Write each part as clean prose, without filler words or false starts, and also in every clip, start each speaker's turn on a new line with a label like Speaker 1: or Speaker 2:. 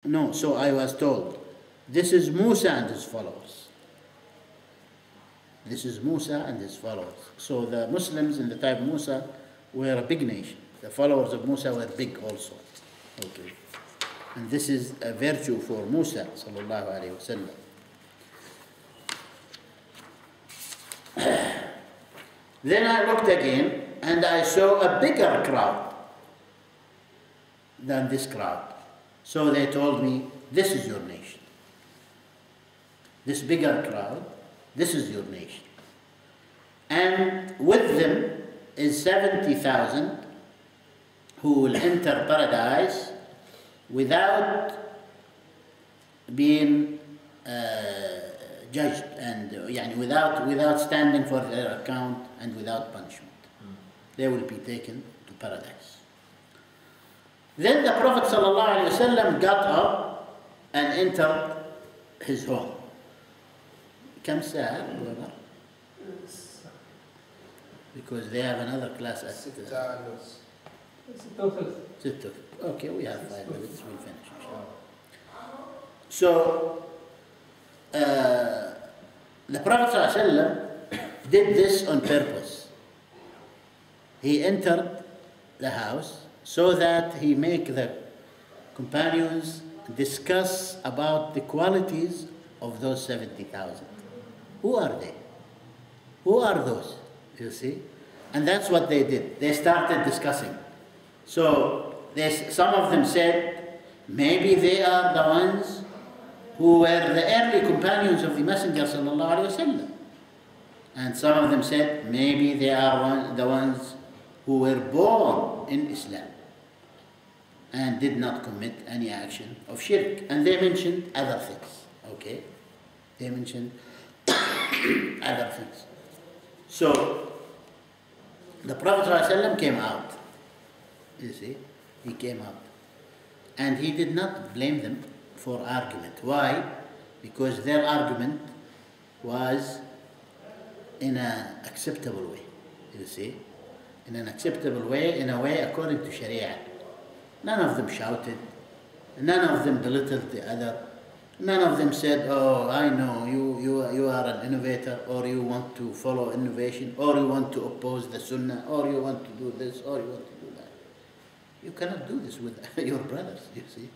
Speaker 1: No, so I was told, this is Musa and his followers. This is Musa and his followers. So the Muslims in the time of Musa were a big nation. The followers of Musa were big also. Okay. And this is a virtue for Musa sallallahu alayhi wa sallam. Then I looked again and I saw a bigger crowd than this crowd. So they told me, this is your nation. This bigger crowd, this is your nation. And with them is 70,000 who will enter paradise without being judged and without standing for their account and without punishment. They will be taken to paradise. Then the Prophet ﷺ got up and entered his home. كم ساعة brother? Because they have another class at 6:30. Okay, we have 5 minutes, we'll finish. So, the Prophet ﷺ did this on purpose. He entered the house so that he make the companions discuss about the qualities of those 70,000. Who are they? Who are those? You see? And that's what they did. They started discussing. So some of them said, maybe they are the ones who were the early companions of the Messenger sallallahu alaihi wasallam. And some of them said, maybe they are the ones who were born in Islam and did not commit any action of shirk. And they mentioned other things. Okay? They mentioned other things. So the Prophet ﷺ came out. You see, he came out. And he did not blame them for argument. Why? Because their argument was in an acceptable way. You see? In an acceptable way, in a way according to Sharia. None of them shouted. None of them belittled the other. None of them said, oh, I know, you are an innovator, or you want to follow innovation, or you want to oppose the Sunnah, or you want to do this, or you want to do that. You cannot do this with your brothers, you see.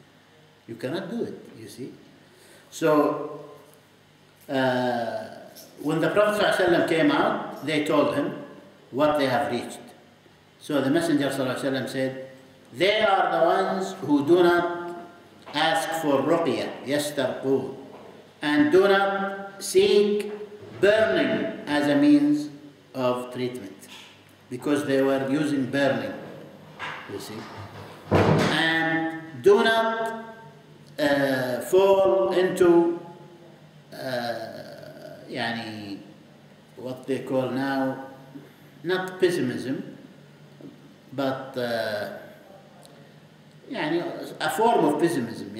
Speaker 1: You cannot do it, you see. So, when the Prophet ﷺ came out, they told him what they have reached. So the Messenger ﷺ said, they are the ones who do not ask for ruqyah, yastarqoon, and do not seek burning as a means of treatment, because they were using burning, you see. And do not fall into what they call now, not pessimism, but a form of pessimism.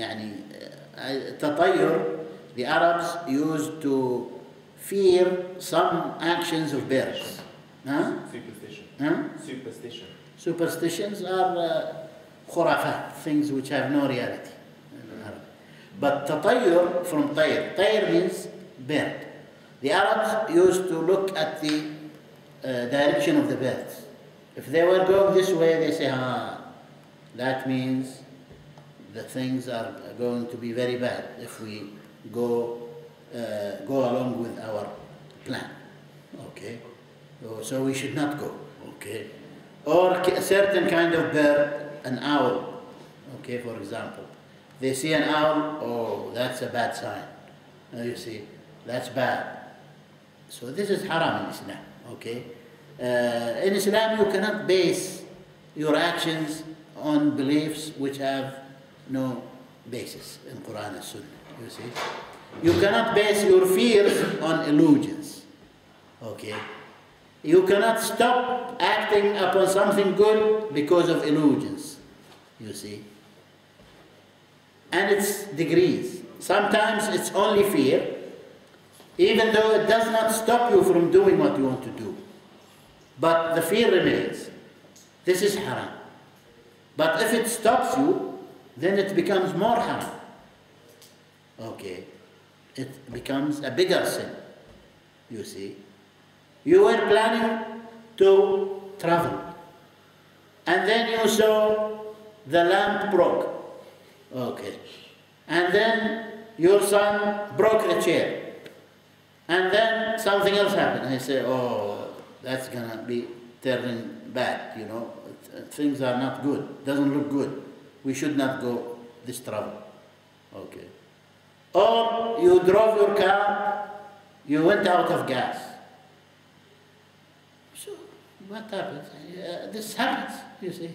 Speaker 1: تطير, the Arabs used to fear some actions of birds. Huh?
Speaker 2: Superstition.
Speaker 1: Huh?
Speaker 2: Superstition.
Speaker 1: Superstitions are khurafat, things which have no reality. But tatayur from tayr. Tayr means bird. The Arabs used to look at the direction of the birds. If they were going this way, they say, that means the things are going to be very bad if we go along with our plan. Okay? So we should not go. Okay? Or a certain kind of bird, an owl. Okay, for example. They see an owl, oh, that's a bad sign. You see, that's bad. So this is haram in Islam. Okay? In Islam, you cannot base your actions on beliefs which have no basis in Quran and Sunnah. You see, you cannot base your fears on illusions. Okay, you cannot stop acting upon something good because of illusions. You see, and it's degrees. Sometimes it's only fear, even though it does not stop you from doing what you want to do, but the fear remains. This is haram. But if it stops you, then it becomes more haram. okay, it becomes a bigger sin, you see. You were planning to travel, and then you saw the lamp broke, okay, and then your son broke the chair, and then something else happened. I say, oh, that's gonna be turning bad, you know. Things are not good, doesn't look good. We should not go this travel, okay. Or you drove your car, you went out of gas. So what happens? This happens, you see.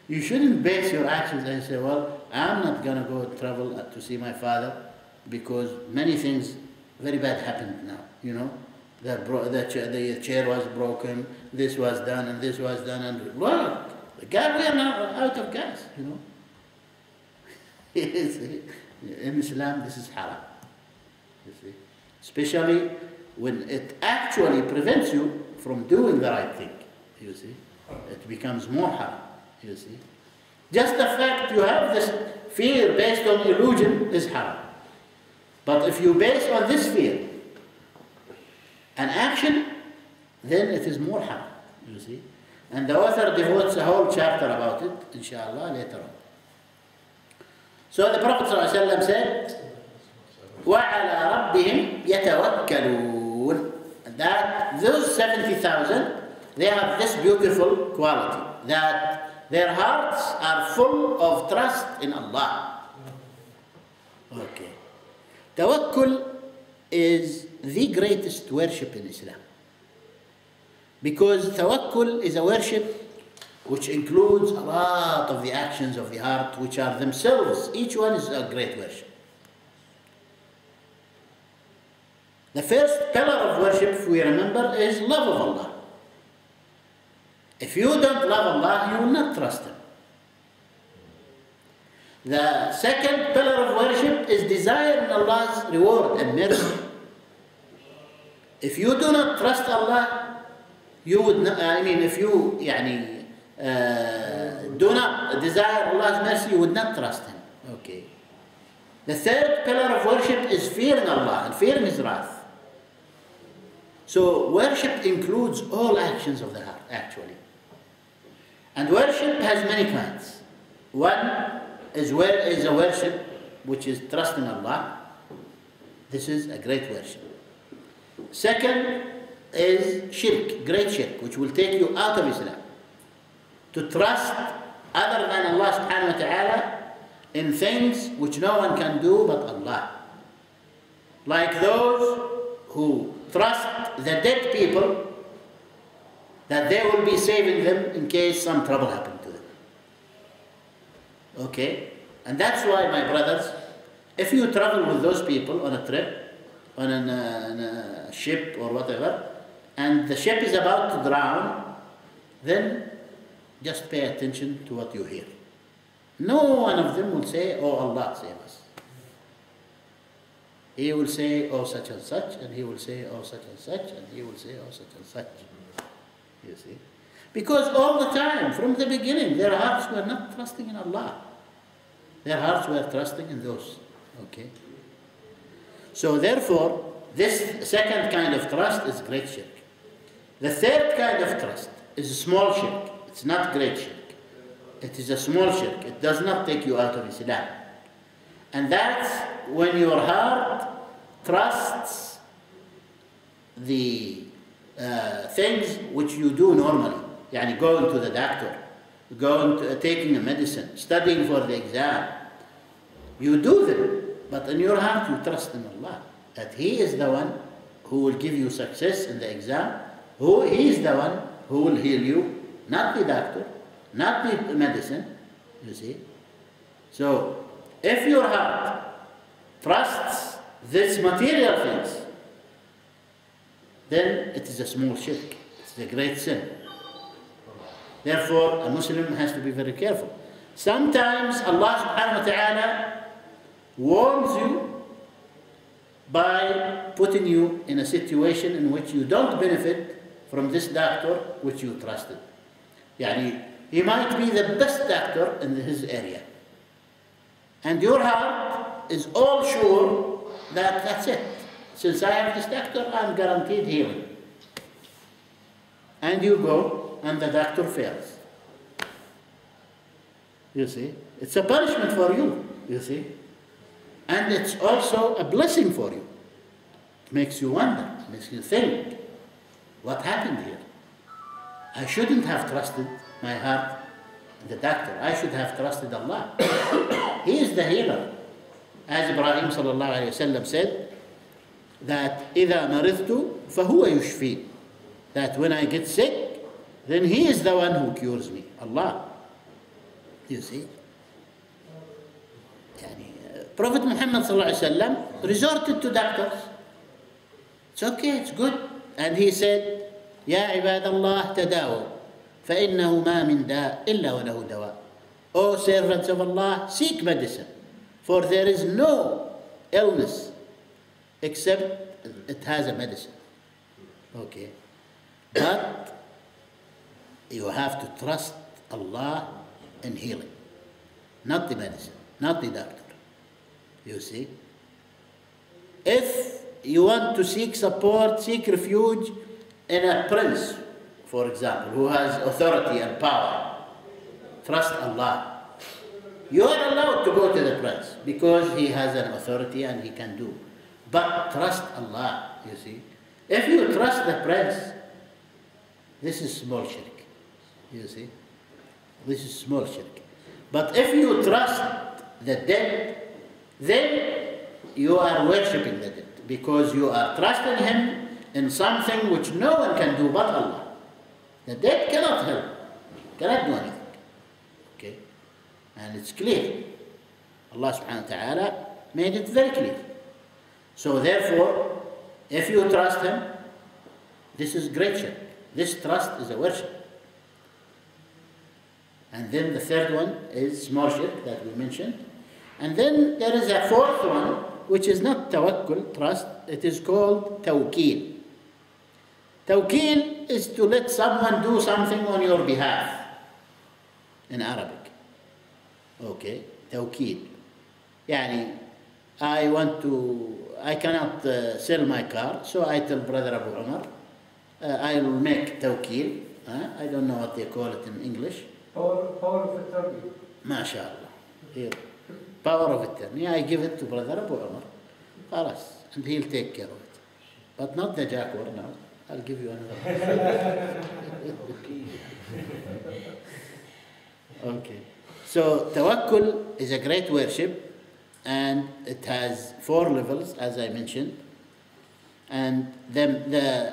Speaker 1: You shouldn't base your actions and say, well, I'm not going to go travel to see my father because many things very bad happened now, you know. The chair was broken, this was done, and this was done, and well, we are now out of gas, you know. In Islam, this is haram, you see. Especially when it actually prevents you from doing the right thing, you see. It becomes more haram, you see. Just the fact you have this fear based on illusion is haram. But if you base on this fear an action, then it is more haram, you see. And the author devotes a whole chapter about it, inshallah, later on. So the Prophet ﷺ said, وَعَلَى رَبِّهِمْ يَتَوَكَّلُونَ. That those 70,000, they have this beautiful quality, that their hearts are full of trust in Allah. Okay. Tawakkul is the greatest worship in Islam. Because tawakkul is a worship which includes a lot of the actions of the heart, which are themselves, each one is a great worship. The first pillar of worship, if we remember, is love of Allah. If you don't love Allah, you will not trust Him. The second pillar of worship is desire in Allah's reward and mercy. If you do not trust Allah, you would not, if you do not desire Allah's mercy, you would not trust Him. Okay. The third pillar of worship is fearing Allah and fearing His wrath. So worship includes all actions of the heart, actually. And worship has many kinds. One is a worship which is trust in Allah. This is a great worship. Second is shirk, great shirk, which will take you out of Islam. To trust other than Allah subhanahu wa ta'ala in things which no one can do but Allah. Like those who trust the dead people that they will be saving them in case some trouble happened to them. Okay? And that's why, my brothers, if you travel with those people on a trip, on a ship or whatever, and the ship is about to drown, then just pay attention to what you hear. No one of them will say, oh Allah, save us. He will say, oh such and such, and he will say, oh such and such, and he will say, oh such and such. You see? Because all the time, from the beginning, their hearts were not trusting in Allah. Their hearts were trusting in those. Okay? So therefore, this second kind of trust is great shirk. The third kind of trust is small shirk. It's not great shirk. It is a small shirk. It does not take you out of Islam. And that's when your heart trusts the things which you do normally. Yani going to the doctor, taking a medicine, studying for the exam. You do them, but in your heart you trust in Allah. That He is the one who will give you success in the exam. He is the one who will heal you, not the doctor, not the medicine, you see. So, if your heart trusts these material things, then it is a small shirk. It's a great sin. Therefore, a Muslim has to be very careful. Sometimes Allah subhanahu wa ta'ala warns you by putting you in a situation in which you don't benefit from this doctor which you trusted. Yani, he might be the best doctor in his area. And your heart is all sure that that's it. Since I have this doctor, I'm guaranteed healing. And you go, and the doctor fails. You see? It's a punishment for you, you see? And it's also a blessing for you. It makes you wonder, makes you think, what happened here? I shouldn't have trusted my heart in the doctor. I should have trusted Allah. He is the healer. As Ibrahim sallallahu alayhi wasallam said, that إِذَا مَرِضْتُ فَهُوَ يُشْفِي. That when I get sick, then He is the one who cures me. Allah. You see? Prophet Muhammad sallallahu alayhi wasallam resorted to doctors. It's okay, it's good. And he said, يا عباد الله تداووا فإنه ما من داء إلا وله دواء. O servants of Allah, seek medicine, for there is no illness except it has a medicine. Okay. But you have to trust Allah in healing, not the medicine, not the doctor. You see? If you want to seek support, seek refuge in a prince, for example, who has authority and power, trust Allah. You are allowed to go to the prince because he has an authority and he can do. But trust Allah, you see. If you trust the prince, this is small shirk. You see? This is small shirk. But if you trust the dead, then you are worshipping the dead because you are trusting him in something which no one can do but Allah. The dead cannot help, cannot do anything. Okay? And it's clear. Allah subhanahu wa ta'ala made it very clear. So therefore, if you trust him, this is great shirk. This trust is a worship. And then the third one is small shirk that we mentioned. And then there is a fourth one, which is not tawakkul, trust. It is called tawkeel. Tawkeel is to let someone do something on your behalf in Arabic. Okay, tawkeel. Yani, I cannot sell my car, so I tell Brother Abu Umar, I will make tawkeel. I don't know what they call it in English.
Speaker 2: Power of attorney.
Speaker 1: MashaAllah. Here. Power of attorney. I give it to Brother Abu Umar. Khalas. And he'll take care of it. But not the jaguar now. I'll give you another one. Okay. So tawakkul is a great worship, and it has 4 levels, as I mentioned. And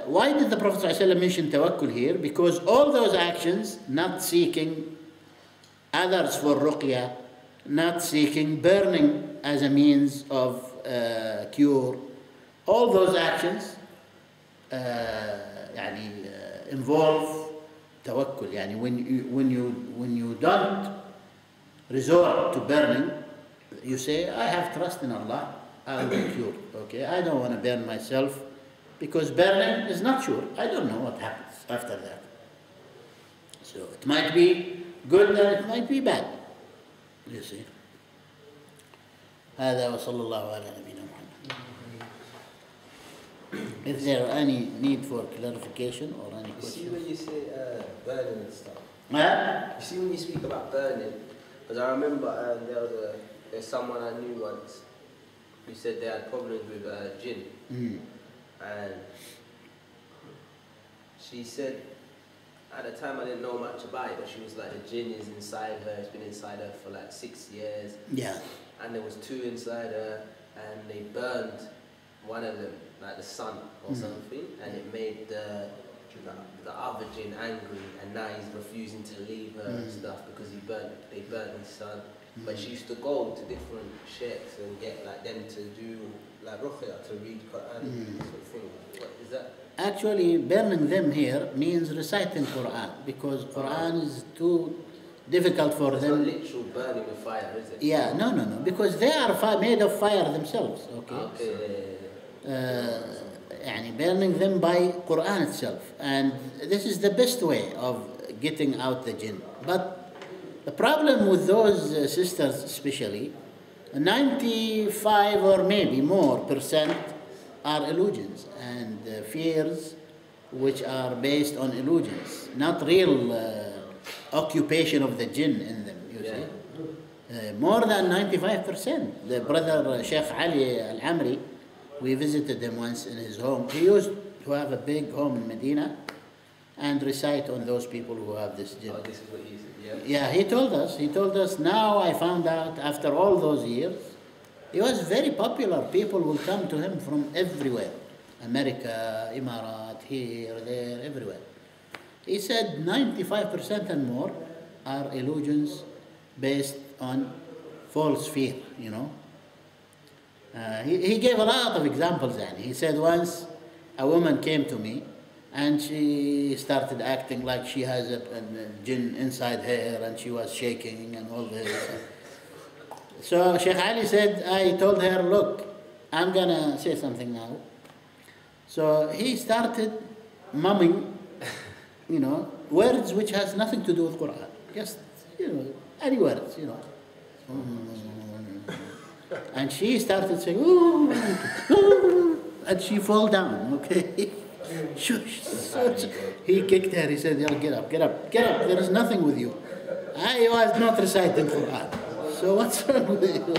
Speaker 1: why did the Prophet ﷺ mention tawakkul here? Because all those actions, not seeking others for ruqya, not seeking burning as a means of cure, all those actions involve tawakkul. Yani when you don't resort to burning, you say, I have trust in Allah, I'll be cured. Okay, I don't want to burn myself because burning is not sure. I don't know what happens after that. So it might be good and it might be bad. You see. هذا وصلى الله على نبينا محمد. Is there any need for clarification or any question?
Speaker 3: You see when you say burning and stuff?
Speaker 1: You
Speaker 3: see when you speak about burning, because I remember there's someone I knew once who said they had problems with jinn. And she said, at the time I didn't know much about it, but she was like, the jinn is inside her, it's been inside her for like 6 years.
Speaker 1: Yeah.
Speaker 3: And there was 2 inside her, and they burned one of them, like the sun or something, and it made the other jinn angry, and now he's refusing to leave her and stuff because they burnt his son. But she used to go to different sheikhs and get like them to do like ruqya, to read Quran, sort of thing. What is that?
Speaker 1: Actually, burning them here means reciting Quran, because Quran is too difficult for
Speaker 3: it's
Speaker 1: them.
Speaker 3: It's not literal burning with fire, is it?
Speaker 1: Yeah, no, because they are made of fire themselves. Okay. Burning them by Quran itself, and this is the best way of getting out the jinn. But the problem with those sisters especially 95 or maybe more percent are illusions and fears which are based on illusions, not real occupation of the jinn in them, you see. More than 95%. The brother Sheikh Ali Al-Amri, we visited him once in his home. He used to have a big home in Medina and recite on those people who have this jinn.
Speaker 3: Oh, this is what he said,
Speaker 1: Yeah, he told us, now I found out after all those years, he was very popular. People will come to him from everywhere. America, Emirat, here, there, everywhere. He said 95% and more are illusions based on false fear, you know. He gave a lot of examples. And he said once a woman came to me and she started acting like she has a jinn inside her and she was shaking and all this. So Sheikh Ali said, I told her, look, I'm going to say something now. So he started mumming, you know, words which has nothing to do with Quran. Just, you know, any words, you know. And she started saying, ooh, and she fell down, okay? Shush. So he kicked her, he said, get up, there is nothing with you. I was not reciting Quran. So what's wrong with you?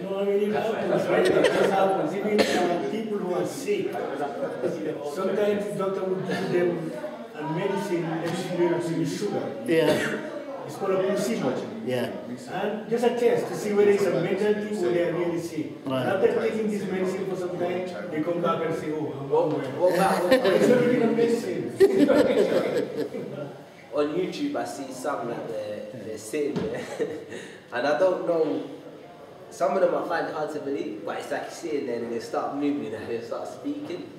Speaker 2: No, I mean, it happens, right? It just happens. Even people who are sick, sometimes the doctor would give them a medicine with sugar.
Speaker 1: Yeah.
Speaker 2: It's called a placebo.
Speaker 1: Yeah.
Speaker 2: And just a test to see whether it's a mental thing or they are really sick.
Speaker 1: Right.
Speaker 2: After taking this medicine for some time, they come back and say, oh, I'm
Speaker 3: What about
Speaker 2: it's not even a medicine.
Speaker 3: on YouTube? I see some like they're sitting there, and I don't know. Some of them I find hard to believe, but it's like sitting there and they start moving and they start speaking.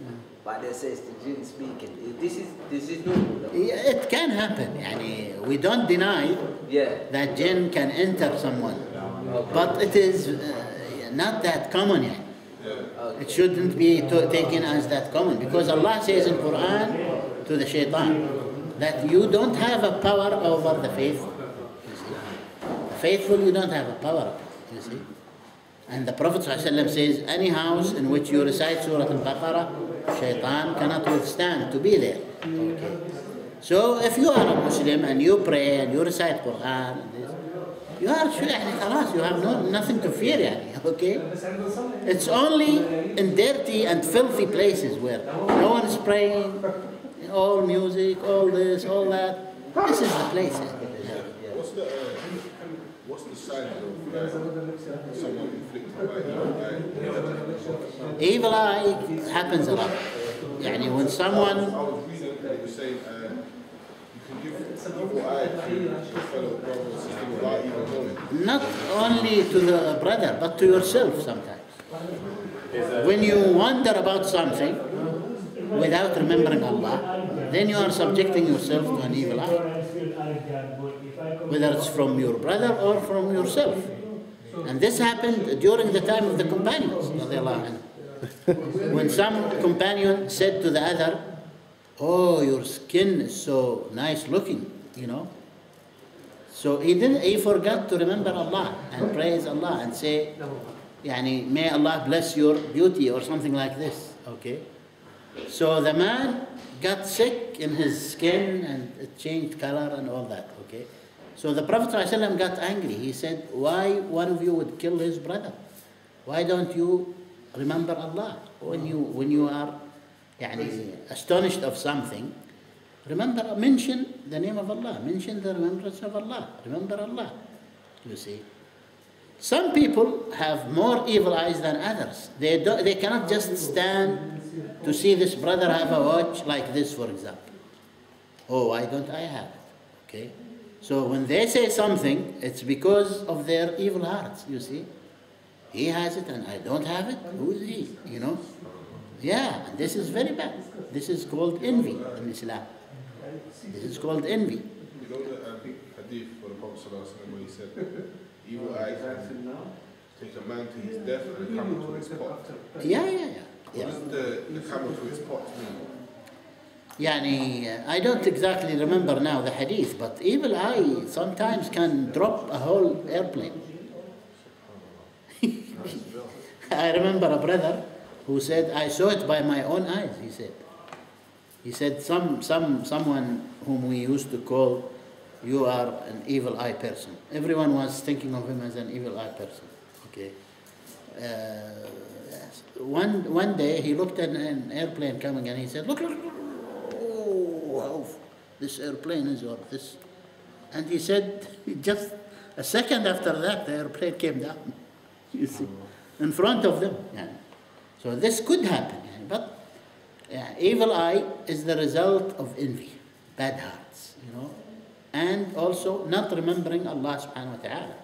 Speaker 3: But they say it's the jinn speaking. This is normal. Though.
Speaker 1: Yeah, it can happen. Yani, we don't deny that jinn can enter someone, but it is not that common yet. It shouldn't be taken as that common, because Allah says in Quran to the shaitan that you don't have a power over the faithful. You see? The faithful you don't have a power over, you see. And the Prophet ﷺ says, any house in which you recite Surah Al-Baqarah, shaitan cannot withstand to be there. Okay. So if you are a Muslim and you pray and you recite Quran, and this, you are you have nothing to fear. Okay? It's only in dirty and filthy places where no one is praying, all music, all this, all that. This is the place.
Speaker 4: What's the sign of someone inflicted by
Speaker 1: evil eye happens a lot. Yani when someone...
Speaker 4: I was reading that it was saying you can give evil eye to your fellow brother or sister without even knowing.
Speaker 1: Not only to the brother, but to yourself sometimes. When you wonder about something without remembering Allah, then you are subjecting yourself to an evil eye. Whether it's from your brother or from yourself. And this happened during the time of the companions. When some companion said to the other, oh, your skin is so nice looking, you know. So he forgot to remember Allah and praise Allah and say, yani, may Allah bless your beauty or something like this, okay. So the man got sick in his skin and it changed color and all that, okay. So the Prophet ﷺ got angry. He said, why one of you would kill his brother? Why don't you remember Allah? When you are yani, astonished of something, mention the name of Allah. Mention the remembrance of Allah. Remember Allah. You see. Some people have more evil eyes than others. They cannot just stand to see this brother have a watch like this, for example. Oh, why don't I have it? Okay. So when they say something, it's because of their evil hearts, you see. He has it and I don't have it. Who is he? You know? Yeah, and this is very bad. This is called envy in Islam. This is called envy.
Speaker 4: You know the hadith for the Prophet ﷺ where he said, evil eyes can take a man to his death and a camel to his pot.
Speaker 1: Yeah.
Speaker 4: What does the camel to his pot mean?
Speaker 1: Yani, I don't exactly remember now the hadith, but evil eye sometimes can drop a whole airplane. I remember a brother who said, I saw it by my own eyes, he said. He said, someone whom we used to call, you are an evil eye person. Everyone was thinking of him as an evil eye person. Okay. Yes. One day he looked at an airplane coming and he said, look, oh, how this airplane is, or this. And he said, just a second after that, the airplane came down. You see, in front of them. Yeah. So this could happen. But evil eye is the result of envy, bad hearts, and also not remembering Allah subhanahu wa ta'ala.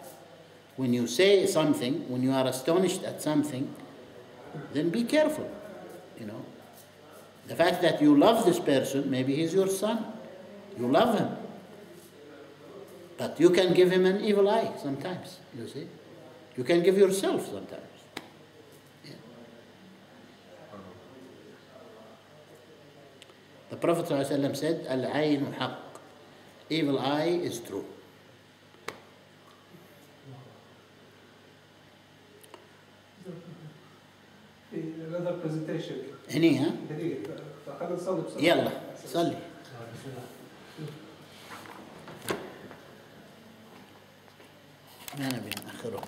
Speaker 1: When you say something, when you are astonished at something, then be careful, The fact that you love this person, maybe he's your son, you love him. But you can give him an evil eye sometimes, you see. You can give yourself sometimes. The Prophet ﷺ said, Al-aynu haqq. Evil eye is true.
Speaker 5: Another presentation.
Speaker 1: هني ها؟
Speaker 5: فخلنا نصلي بسرعة.
Speaker 1: يلا صلي. ما نبي نأخره.